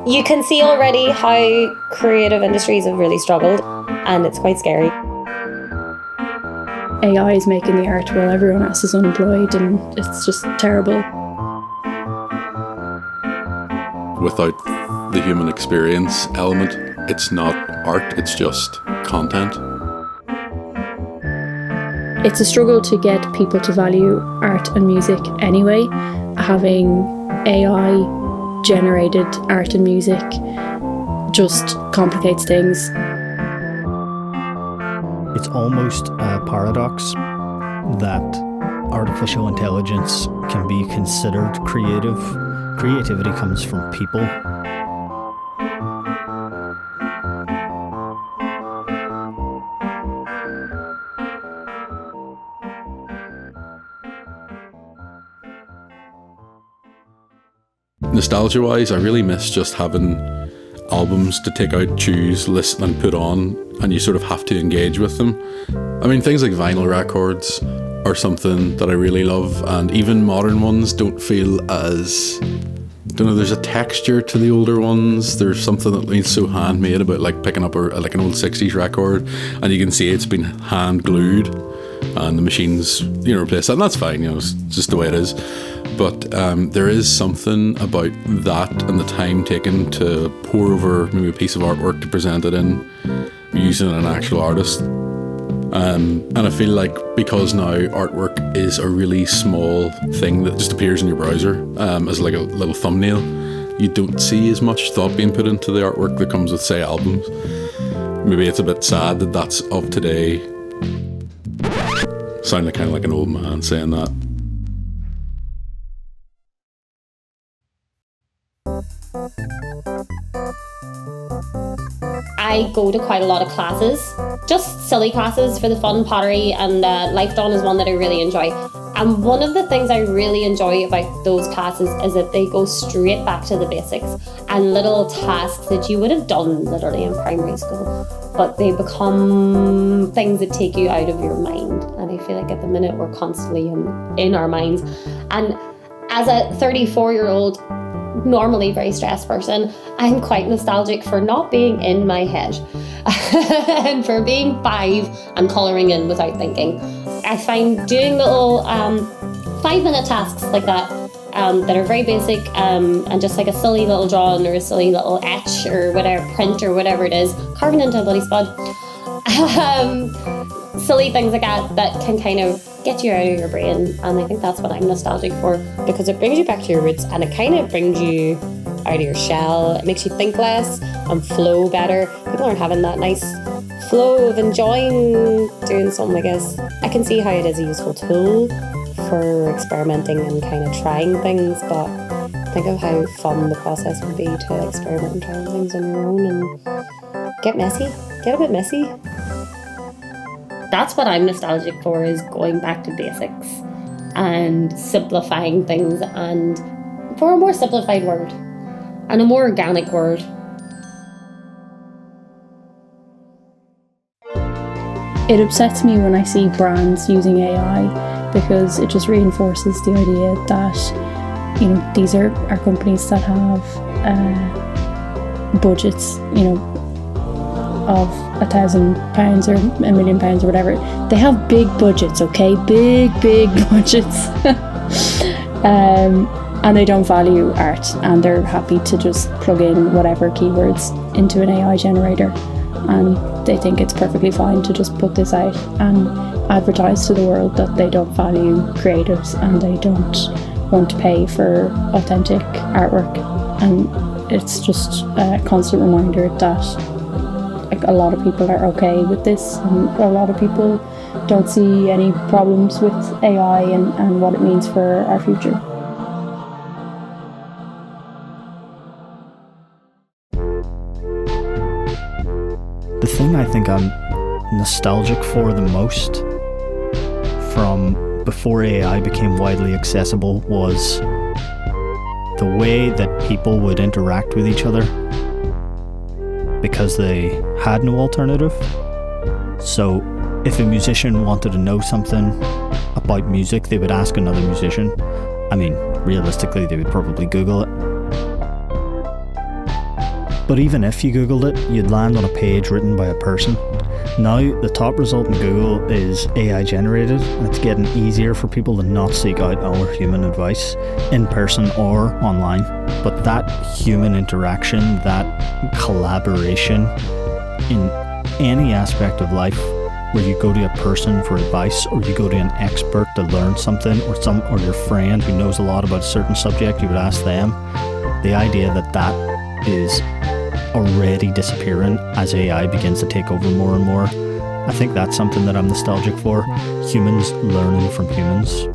You can see already how creative industries have really struggled, and it's quite scary. AI is making the art while everyone else is unemployed, and it's just terrible. Without the human experience element, it's not art, it's just content. It's a struggle to get people to value art and music anyway. Having AI-generated art and music just complicates things. It's almost a paradox that artificial intelligence can be considered creative. Creativity comes from people. Nostalgia-wise, I really miss just having albums to take out, choose, listen and put on, and you sort of have to engage with them. I mean, things like vinyl records are something that I really love, and even modern ones don't feel as... I don't know, there's a texture to the older ones. There's something that feels so handmade about like picking up like an old 60s record, and you can see it's been hand glued and the machines, replace that, and that's fine, it's just the way it is. But there is something about that and the time taken to pour over maybe a piece of artwork to present it in using an actual artist. And I feel like because now artwork is a really small thing that just appears in your browser as like a little thumbnail, you don't see as much thought being put into the artwork that comes with, say, albums. Maybe it's a bit sad that that's of today. Sound kind of like an old man saying that. I go to quite a lot of classes, just silly classes for the fun, pottery, and Life Dawn is one that I really enjoy. And one of the things I really enjoy about those classes is that they go straight back to the basics and little tasks that you would have done literally in primary school, but they become things that take you out of your mind. And I feel like at the minute we're constantly in our minds. And as a 34-year-old, normally very stressed person, I'm quite nostalgic for not being in my head and for being 5 and colouring in without thinking. I find doing little 5-minute tasks like that that are very basic and just like a silly little drawing or a silly little etch or whatever, print or whatever it is, carving into a bloody spud. Silly things like that can kind of get you out of your brain, and I think that's what I'm nostalgic for, because it brings you back to your roots and it kind of brings you out of your shell. It makes you think less and flow better. People aren't having that nice flow of enjoying doing something, I guess. I can see how it is a useful tool for experimenting and kind of trying things, but think of how fun the process would be to experiment and try things on your own and get a bit messy. That's what I'm nostalgic for, is going back to basics and simplifying things, and for a more simplified word and a more organic word. It upsets me when I see brands using AI, because it just reinforces the idea that, these are companies that have budgets, of £1,000 or £1 million or whatever. They have big budgets, okay? Big budgets. And they don't value art, and they're happy to just plug in whatever keywords into an AI generator, and they think it's perfectly fine to just put this out and advertise to the world that they don't value creatives and they don't want to pay for authentic artwork. And it's just a constant reminder that a lot of people are okay with this, and a lot of people don't see any problems with AI and what it means for our future. The thing I think I'm nostalgic for the most from before AI became widely accessible was the way that people would interact with each other, because they had no alternative. So if a musician wanted to know something about music, they would ask another musician. I mean, realistically, they would probably Google it. But even if you Googled it, you'd land on a page written by a person. Now, the top result in Google is AI generated, and it's getting easier for people to not seek out our human advice in person or online. But that human interaction, that collaboration in any aspect of life, where you go to a person for advice, or you go to an expert to learn something, or your friend who knows a lot about a certain subject, you would ask them. The idea that is already disappearing as AI begins to take over more and more, I think that's something that I'm nostalgic for. Humans learning from humans.